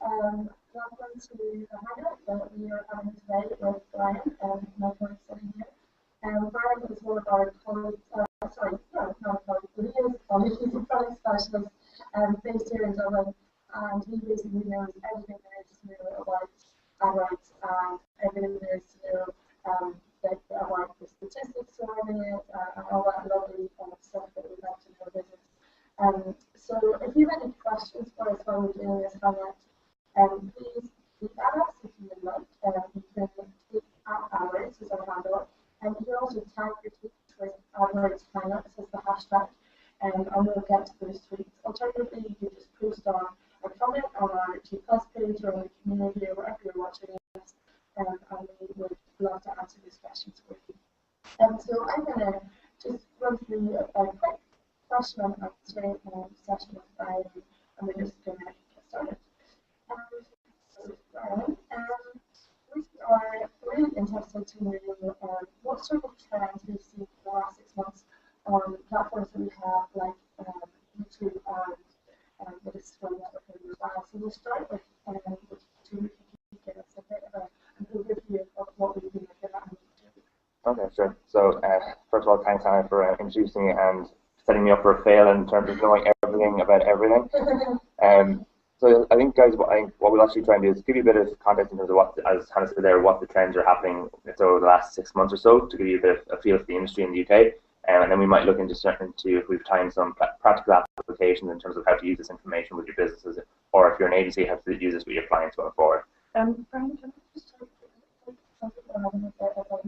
Welcome to a hangout that we are having today with Brian, my colleague sitting here. Brian is one of our colleagues, not colleagues, but he is a colleague. He's a product specialist based here in Dublin, and he basically knows everything there is to know about AdWords and everything there is to know about the statistics surrounding it and all that lovely stuff that we like to know business. So if you have any questions for us while we're doing this hangout, please tweet at us if you would like. You can tweet at AdWords as our handle, and you can also tag your tweets with AdWords hangouts as the hashtag, and we'll get to those tweets. Alternatively, you can just post on a comment on our G+ page or on the community or wherever you're watching us, and we would love to answer these questions for you. So I'm going to just run through a quick question and answer session with Brian, and we're just going to get started. Brian, we are really interested to know what sort of trends we've seen in the last 6 months on platforms that we have like YouTube and the Discovery Network as well. So we'll start with YouTube. If you give us a bit of an overview of what we've been looking at on YouTube. Okay, sure. So first of all, thanks, Hannah, for introducing me and setting me up for a fail in terms of knowing everything about everything. So I think, guys, what we'll actually try and do is give you a bit of context in terms of what, as Hannah said there, what the trends are happening over the last 6 months or so, to give you a bit of a feel for the industry in the UK. And then we might look into if we've time some practical applications in terms of how to use this information with your businesses, or if you're an agency, how to use this with your clients going forward. Brian, can I just talk some people are having a bit of a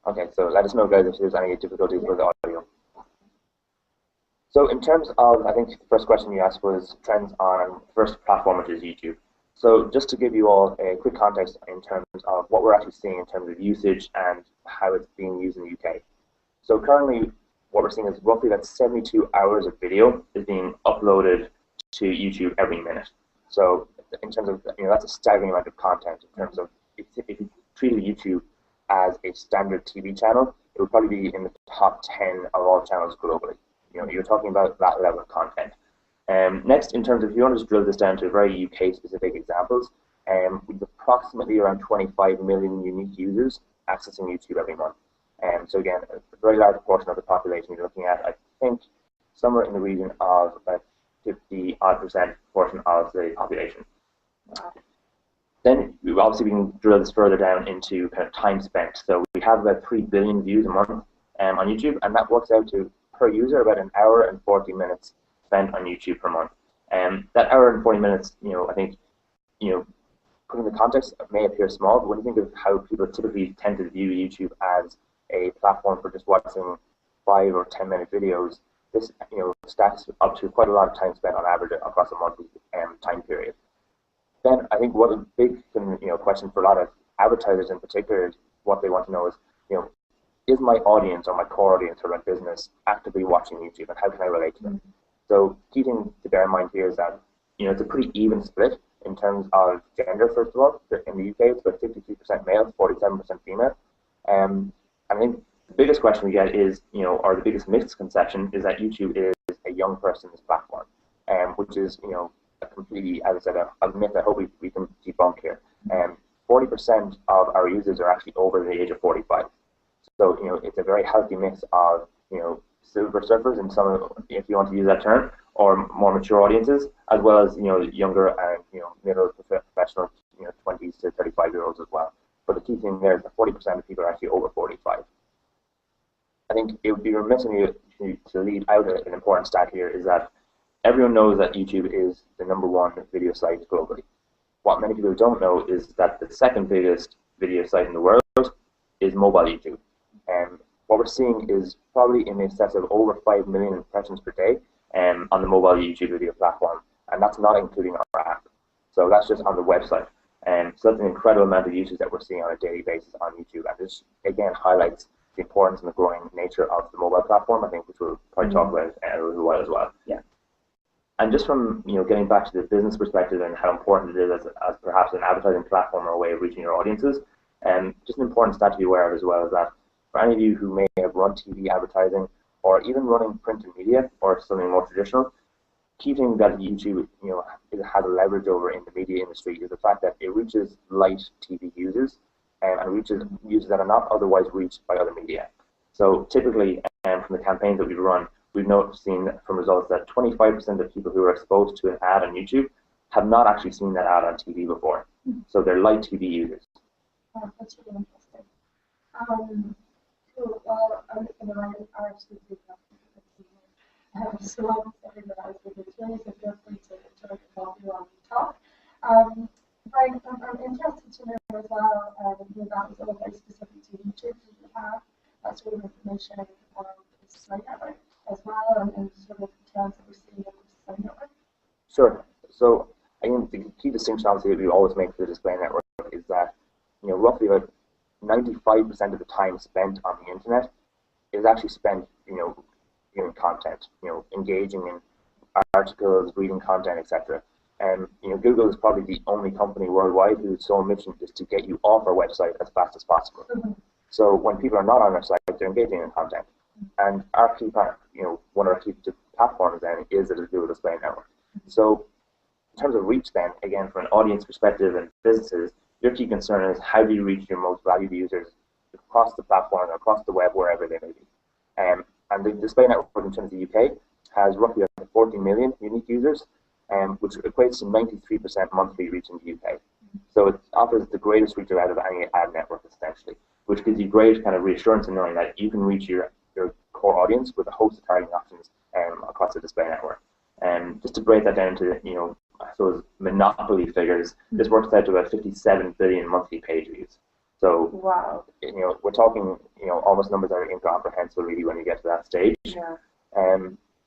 Okay, so let us know, guys, if there's any difficulties with the audio. So in terms of, I think the first question you asked was trends on first platform, which is YouTube. So just to give you all a quick context in terms of what we're actually seeing in terms of usage and how it's being used in the UK. So currently, what we're seeing is roughly about 72 hours of video is being uploaded to YouTube every minute. So in terms of, that's a staggering amount of content in terms of, if you treated YouTube as a standard TV channel, it would probably be in the top 10 of all channels globally. You're talking about that level of content. Next, in terms of, if you want to just drill this down to very UK-specific examples, with approximately around 25 million unique users accessing YouTube every month. So again, a very large portion of the population you're looking at, I think, somewhere in the region of about 50-odd% portion of the population. Then, obviously, we can drill this further down into kind of time spent. So we have about 3 billion views a month on YouTube, and that works out to, per user, about 1 hour and 40 minutes spent on YouTube per month. That hour and 40 minutes, I think, putting the context may appear small, but when you think of how people typically tend to view YouTube as a platform for just watching 5 or 10-minute videos, this, stacks up to quite a lot of time spent on average across a monthly time period. Then I think what a big question for a lot of advertisers in particular is what they want to know is my audience or my core audience or my business actively watching YouTube, and how can I relate to them? So key thing to bear in mind here is that it's a pretty even split in terms of gender. First of all, in the UK, it's about 53% male, 47% female. And I think the biggest question we get is, or the biggest misconception is that YouTube is a young person's platform, which is, a completely, as I said, a myth I hope we can debunk here. 40% of our users are actually over the age of 45. So, it's a very healthy mix of, silver surfers, and some, if you want to use that term, or more mature audiences, as well as, younger and, middle professional, 20s to 35-year-olds as well. But the key thing there is that 40% of people are actually over 45. I think it would be remiss of me to leave out an important stat here is that everyone knows that YouTube is the #1 video site globally. What many people don't know is that the second biggest video site in the world is mobile YouTube. And what we're seeing is probably in excess of over 5 million impressions per day on the mobile YouTube video platform. And that's not including our app. So that's just on the website. So that's an incredible amount of usage that we're seeing on a daily basis on YouTube. And this, again, highlights the importance and the growing nature of the mobile platform, I think, which we'll probably talk about in a little while as well. Yeah. And just from getting back to the business perspective and how important it is as perhaps an advertising platform or a way of reaching your audiences, just an important stat to be aware of as well is that for any of you who may have run TV advertising or even running print and media or something more traditional, key thing that YouTube it has a leverage over in the media industry is the fact that it reaches light TV users and reaches users that are not otherwise reached by other media. So typically, from the campaigns that we've run, we've seen from results that 25% of people who are exposed to an ad on YouTube have not actually seen that ad on TV before. So they're light TV users. Oh, that's really interesting. Cool. Well, I actually do that. So I was saying that I was with you today, so feel free to join while you talk. Brian, I'm interested to know as well, that was all very specific to YouTube. Did you have that sort of information on the Display Network as well, and sort of trends that we're seeing on the Display Network? Sure. So I think the key distinction, obviously, that we always make for the Display Network is that roughly about 95% of the time spent on the internet is actually spent viewing content, engaging in articles, reading content, etc. And Google is probably the only company worldwide whose sole mission is to get you off our website as fast as possible. So when people are not on our site, they're engaging in content. And our key part, one of our key platforms then is the Google Display Network. So in terms of reach then, again, from an audience perspective and businesses, your key concern is how do you reach your most valued users across the platform, across the web, wherever they may be. And the Display Network in terms of the UK has roughly 14 million unique users, which equates to 93% monthly reach in the UK. So it offers the greatest reach out of any ad network, essentially, which gives you great kind of reassurance in knowing that you can reach your core audience with a host of targeting options across the Display Network. And just to break that down to, I suppose, monopoly figures, this works out to about 57 billion monthly page views. So, wow. We're talking, almost numbers that are incomprehensible really when you get to that stage. Yeah.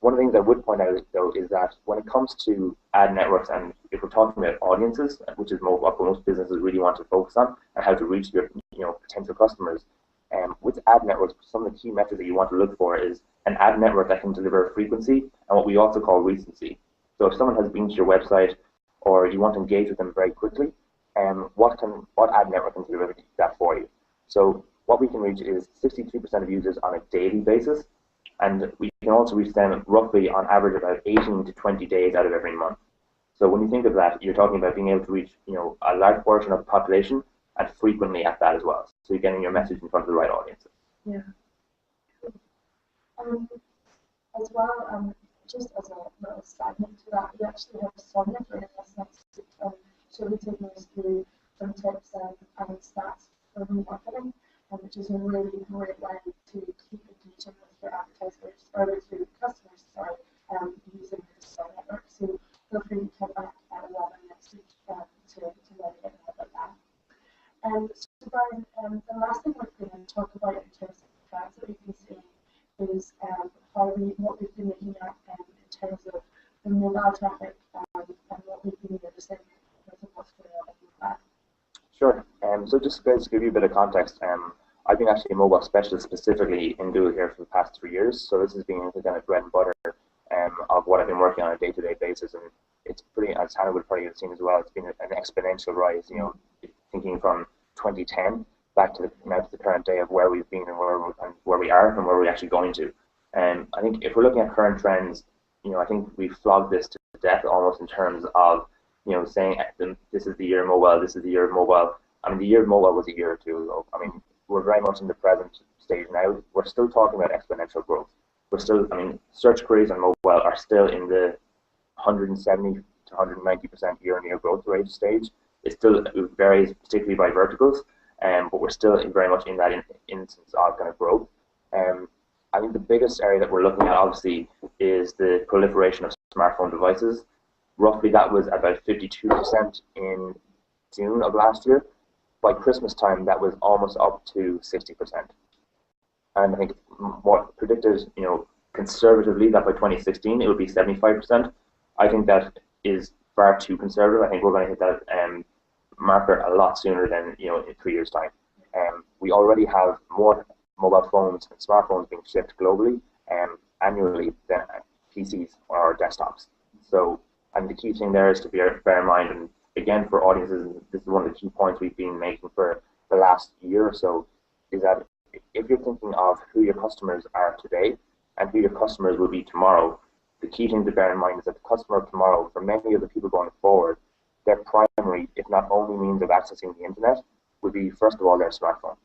One of the things I would point out, though, is that when it comes to ad networks, and if we're talking about audiences, which is what most businesses really want to focus on, and how to reach your potential customers, with ad networks, some of the key metrics that you want to look for is an ad network that can deliver frequency and what we also call recency. So if someone has been to your website or you want to engage with them very quickly, what ad network can deliver that for you? So what we can reach is 63% of users on a daily basis, and we can also reach them roughly on average about 18 to 20 days out of every month. So when you think of that, you're talking about being able to reach a large portion of the population and frequently at that as well. So you're getting your message in front of the right audiences. Yeah. As well, just as a little side note to that, we actually have Sonia joining us next week. She'll be taking us through some tips and stats for remarketing, which is a really great way to keep engaging with your advertisers or with your customers, using the Display Network. So feel free to come back at 11 next week to learn a bit more about that. So Brian, the last thing we're going to talk about in terms of trends that we can see is what we've been looking at in terms of the mobile traffic and what we've been noticing in terms of what's going on with that. Sure. So just guys, to give you a bit of context, I've been actually a mobile specialist specifically in Google here for the past 3 years. So this has been the kind of bread and butter of what I've been working on a day-to-day basis, and it's pretty, as Hannah would probably have seen as well, it's been an exponential rise. Thinking from 2010 back to the current day of where we've been and where we are and where we're actually going to. And I think if we're looking at current trends, I think we've flogged this to death almost in terms of saying this is the year of mobile, this is the year of mobile. I mean, the year of mobile was a year or two ago. I mean, we're very much in the present stage now. We're still talking about exponential growth. We're still, search queries on mobile are still in the 170 to 190% year-on-year growth rate stage. It varies particularly by verticals, but we're still very much in that instance of kind of growth. I think the biggest area that we're looking at, obviously, is the proliferation of smartphone devices. Roughly, that was about 52% in June of last year. By Christmas time, that was almost up to 60%. And I think more predicted, conservatively, that by 2016 it would be 75%. I think that is far too conservative. I think we're going to hit that marker a lot sooner than in 3 years' time. We already have more mobile phones and smartphones being shipped globally annually than PCs or desktops. So, and the key thing there is to bear in mind, and again for audiences, this is one of the key points we've been making for the last year or so, is that if you're thinking of who your customers are today and who your customers will be tomorrow, the key thing to bear in mind is that the customer of tomorrow, for many of the people going forward, their primary, if not only means of accessing the internet, would be first of all their smartphone.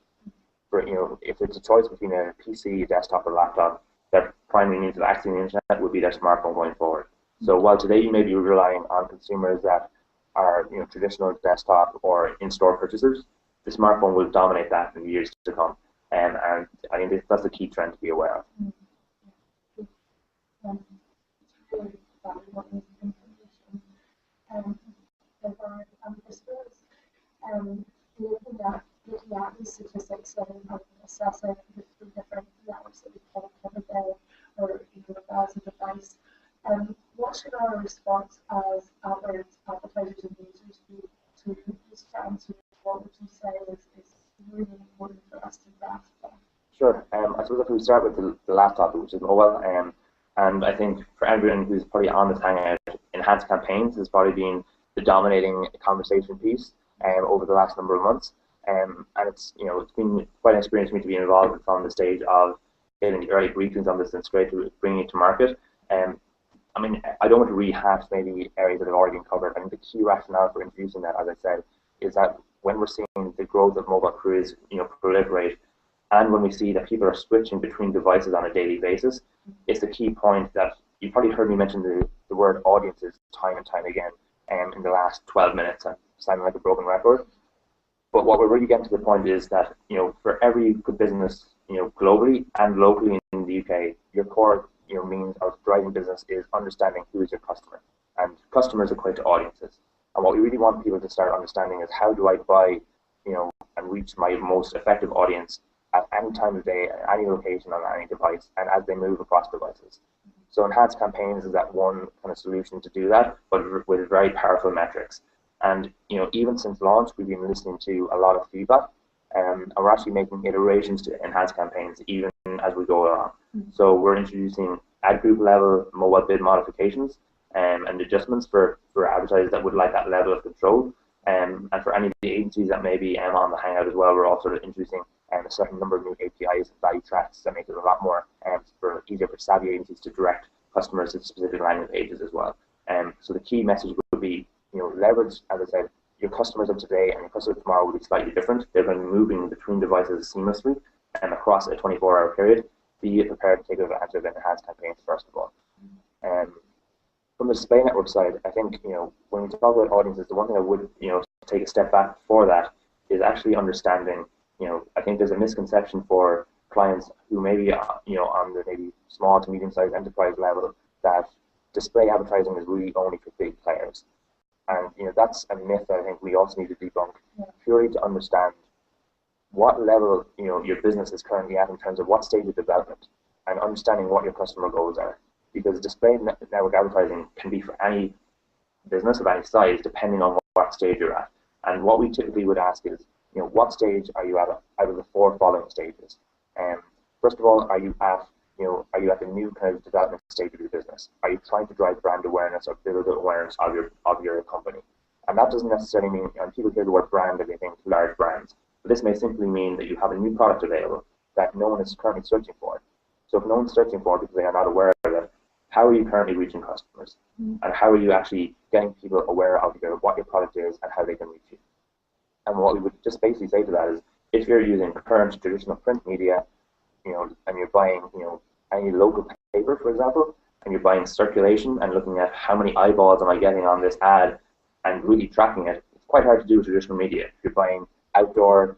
For, if it's a choice between a PC, a desktop, or laptop, their primary means of accessing the internet would be their smartphone going forward. So while today you may be relying on consumers that are traditional desktop or in-store purchasers, the smartphone will dominate that in the years to come. And I think that's the key trend to be aware of. It's really valuable information. I suppose looking at these statistics and assessing the three different levels that we call every day, or as a device, what should our response as AdWords advertisers and users be to these trends? What would you say is really important for us to grasp that? Sure. I suppose if we start with the last topic, which is mobile, and I think for everyone who's probably on this hangout, enhanced campaigns has probably been the dominating conversation piece over the last number of months. And it's been quite an experience for me to be involved from the stage of getting the early briefings on this and straight to bringing it to market. I mean, I don't want to rehash maybe areas that have already been covered. I think the key rationale for introducing that, as I said, is that when we're seeing the growth of mobile careers, proliferate, and when we see that people are switching between devices on a daily basis, it's the key point that you probably heard me mention the word audiences time and time again in the last 12 minutes. I'm sounding like a broken record. But what we're really getting to the point is that, for every good business, globally and locally in the UK, your core, means of driving business is understanding who is your customer. And customers equate to audiences. And what we really want people to start understanding is how do I buy, and reach my most effective audience at any time of day, at any location, on any device, and as they move across devices. So enhanced campaigns is that one kind of solution to do that, but with very powerful metrics. And even since launch, we've been listening to a lot of feedback, and we're actually making iterations to enhanced campaigns even as we go along. So we're introducing ad group level mobile bid modifications and adjustments for advertisers that would like that level of control. And for any of the agencies that may be on the Hangout as well, we're also introducing a certain number of new APIs and value tracks that make it a lot more easier for savvy agencies to direct customers to specific landing pages as well. So the key message would be, leverage, as I said, your customers of today and your customers of tomorrow will be slightly different. They're going to be moving between devices seamlessly and across a 24-hour period. Be prepared to take advantage of enhanced campaigns first of all. From the display network side, I think when we talk about audiences, the one thing I would take a step back for that is actually understanding. I think there's a misconception for clients who may be on the maybe small to medium-sized enterprise level that display advertising is really only for big players. And that's a myth that I think we also need to debunk, purely to understand what level your business is currently at in terms of what stage of development, and understanding what your customer goals are. Because display network advertising can be for any business of any size, depending on what stage you're at. And what we typically would ask is, what stage are you at out of the four following stages? First of all, are you at the new kind of development stage of your business? Are you trying to drive brand awareness or build awareness of your company? And that doesn't necessarily mean, and people hear the word brand and they think large brands. But this may simply mean that you have a new product available that no one is currently searching for. So if no one's searching for it because they are not aware of it, how are you currently reaching customers? And how are you actually getting people aware of what your product is and how they can reach you? And what we would just basically say to that is, if you're using current traditional print media, and you're buying, any local paper, for example, and you're buying circulation and looking at how many eyeballs am I getting on this ad and really tracking it, it's quite hard to do with traditional media. If you're buying outdoor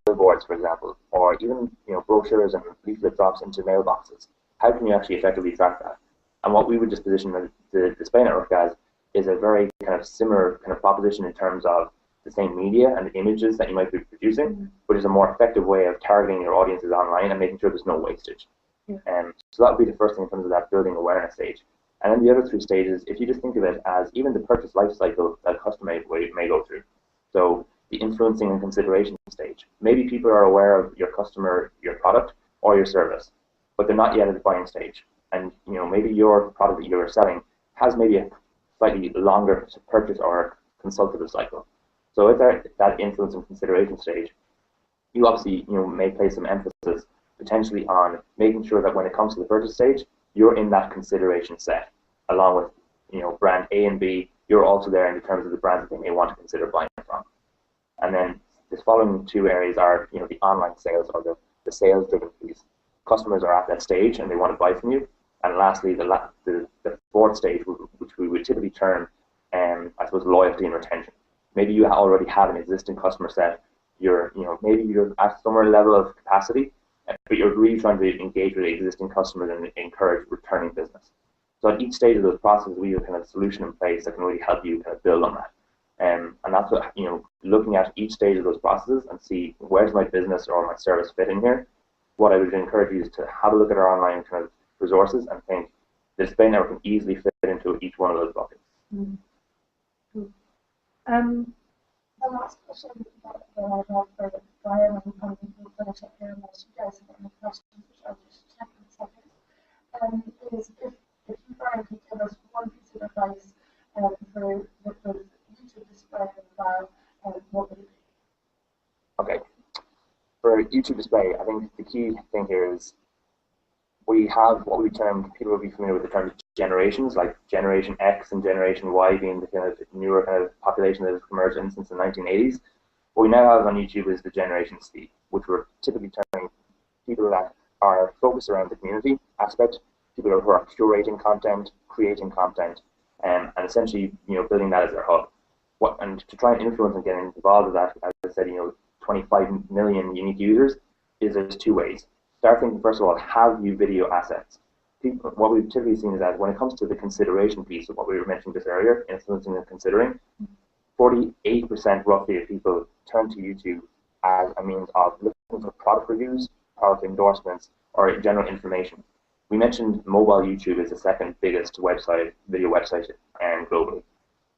billboards, for example, or even brochures and leaflet drops into mailboxes, how can you actually effectively track that? And what we would just position the display network as is a very kind of similar kind of proposition in terms of the same media and the images that you might be producing, but is a more effective way of targeting your audiences online and making sure there's no wastage. So that would be the first thing in terms of that building awareness stage. And then the other three stages, if you just think of it as even the purchase life cycle that a customer may go through. So the influencing and consideration stage. Maybe people are aware of your customer, your product, or your service, but they're not yet at the buying stage. And maybe your product that you're selling has maybe slightly longer purchase or consultative cycle. So at that influence and consideration stage, you obviously may place some emphasis potentially on making sure that when it comes to the purchase stage, you're in that consideration set, along with brand A and B. You're also there in terms of the brands that they may want to consider buying from. And then the following two areas are the online sales, or the sales driven piece. Customers are at that stage and they want to buy from you. And lastly, the fourth stage, which we would typically term, I suppose, loyalty and retention. Maybe you already have an existing customer set. Maybe you're at somewhere level of capacity, but you're really trying to engage with existing customers and encourage returning business. So at each stage of those processes, we have kind of a solution in place that can really help you kind of build on that. And that's what, looking at each stage of those processes and see where's my business or my service fit in here. What I would encourage you is to have a look at our online kind of resources and think the display network can easily fit into each one of those buckets. Mm-hmm. The last question that I have for Brian, and we'll finish up here unless you guys have any questions, which I'll just check in a second, is if you, Brian, could give us one piece of advice for the YouTube display and mobile, what would it be? Okay. For YouTube display, I think the key thing here is we have what we term, people will be familiar with the term generations, like Generation X and Generation Y being the kind of newer kind of population that has emerged since the 1980s. What we now have on YouTube is the Generation C, which we're typically terming people that are focused around the community aspect, people who are curating content, creating content, and essentially building that as their hub. And to try and influence and get involved with that, as I said, 25 million unique users, there's two ways. Start thinking, first of all, have you video assets? What we've typically seen is that when it comes to the consideration piece of what we were mentioning just earlier, influencing and considering, 48% roughly of people turn to YouTube as a means of looking for product reviews, product endorsements, or general information. We mentioned mobile YouTube is the second biggest video website globally.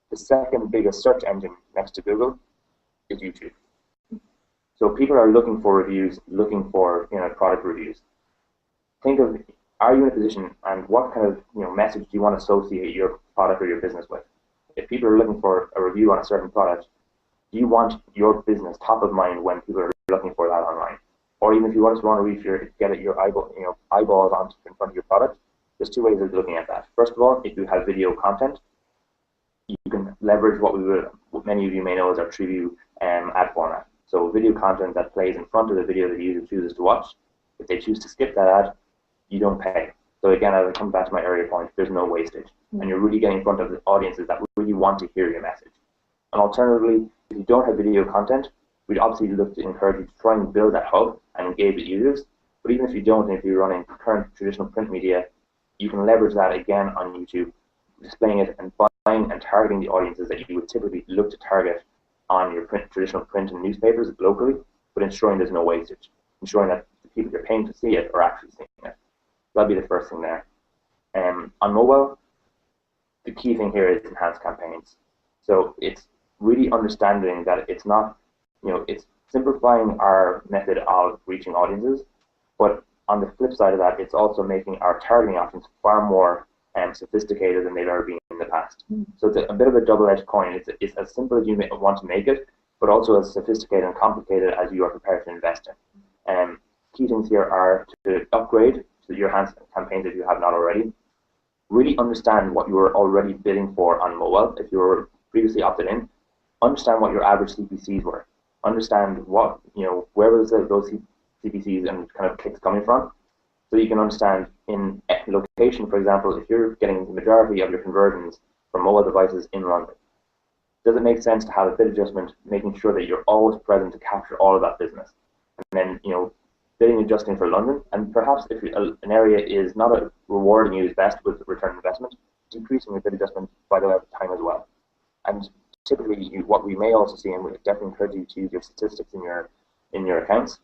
The second biggest search engine next to Google is YouTube. So people are looking for reviews, looking for product reviews. Think of, are you in a position, and what kind of message do you want to associate your product or your business with? If people are looking for a review on a certain product, do you want your business top of mind when people are looking for that online? Or even if you want to reach your eyeballs in front of your product, there's two ways of looking at that. First of all, if you have video content, you can leverage what many of you may know as our TreeView ad format. So video content that plays in front of the video that the user chooses to watch. If they choose to skip that ad, you don't pay. So again, as I come back to my earlier point, there's no wastage. And you're really getting in front of the audiences that really want to hear your message. And alternatively, if you don't have video content, we'd obviously look to encourage you to try and build that hub and engage with users. But even if you don't, and if you're running current traditional print media, you can leverage that again on YouTube, displaying it and buying and targeting the audiences that you would typically look to target on your traditional print and newspapers locally, but ensuring there's no wastage, ensuring that the people you're paying to see it are actually seeing it. That'd be the first thing there. On mobile, the key thing here is enhanced campaigns. So it's really understanding that it's not, it's simplifying our method of reaching audiences, but on the flip side of that, it's also making our targeting options far more sophisticated than they've ever been in the past. So it's a bit of a double-edged coin. It's as simple as you want to make it, but also as sophisticated and complicated as you are prepared to invest in. Key things here are to upgrade to your enhanced campaigns if you have not already. Really understand what you were already bidding for on mobile. If you were previously opted in, understand what your average CPCs were. Understand what, where was those CPCs and kind of clicks coming from, so you can understand in location, for example, if you're getting the majority of your conversions from mobile devices in London, does it make sense to have a bid adjustment, making sure that you're always present to capture all of that business? And then, bidding adjusting for London, and perhaps if an area is not rewarding you as best with return on investment, decreasing your bid adjustment by the time as well. And typically, what we may also see, and we definitely encourage you to use your statistics in your accounts,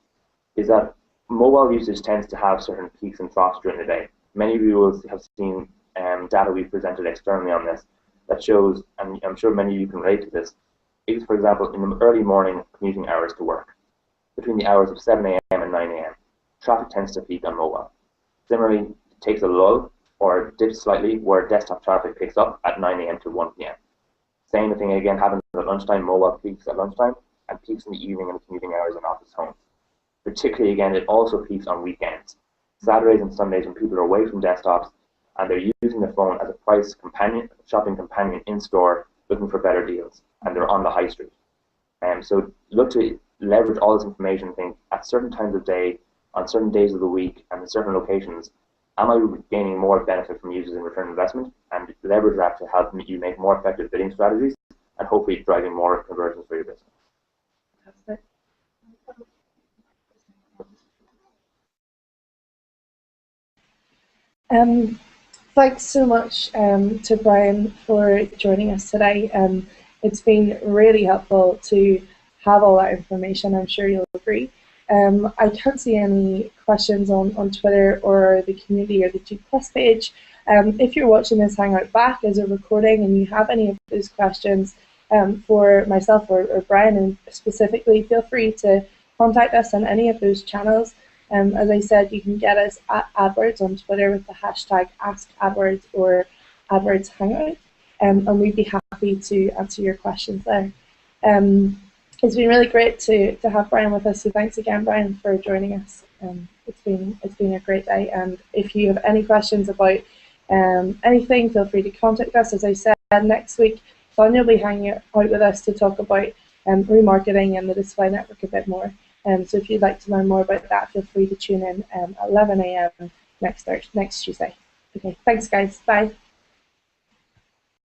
is that mobile usage tends to have certain peaks and troughs during the day. Many of you will have seen data we've presented externally on this that shows, and I'm sure many of you can relate to this, is, for example, in the early morning commuting hours to work, between the hours of 7 a.m. and 9 a.m., traffic tends to peak on mobile. Similarly, it takes a lull or dips slightly where desktop traffic picks up at 9 a.m. to 1 p.m. Same thing again happens at lunchtime, mobile peaks at lunchtime, and peaks in the evening and the commuting hours in office homes. Particularly again, it also peaks on weekends. Saturdays and Sundays when people are away from desktops and they're using the phone as a price companion, shopping companion in store, looking for better deals, and they're on the high street. So look to leverage all this information and think at certain times of day, on certain days of the week, and in certain locations, am I gaining more benefit from users in return on investment, and leverage that to help you make more effective bidding strategies and hopefully driving more conversions for your business. Fantastic. Thanks so much to Brian for joining us today. It's been really helpful to have all that information. I'm sure you'll agree. I can't see any questions on Twitter or the community or the G+ page. If you're watching this Hangout back as a recording and you have any of those questions for myself or Brian and specifically, feel free to contact us on any of those channels. As I said, you can get us at AdWords on Twitter with the hashtag AskAdWords or AdWords Hangout, and we'd be happy to answer your questions there. It's been really great to have Brian with us, so thanks again, Brian, for joining us. It's been a great day, and if you have any questions about anything, feel free to contact us. As I said, next week, Sonia will be hanging out with us to talk about remarketing and the display network a bit more. So if you'd like to learn more about that, feel free to tune in at 11 a.m. next Tuesday. Okay, thanks guys, bye.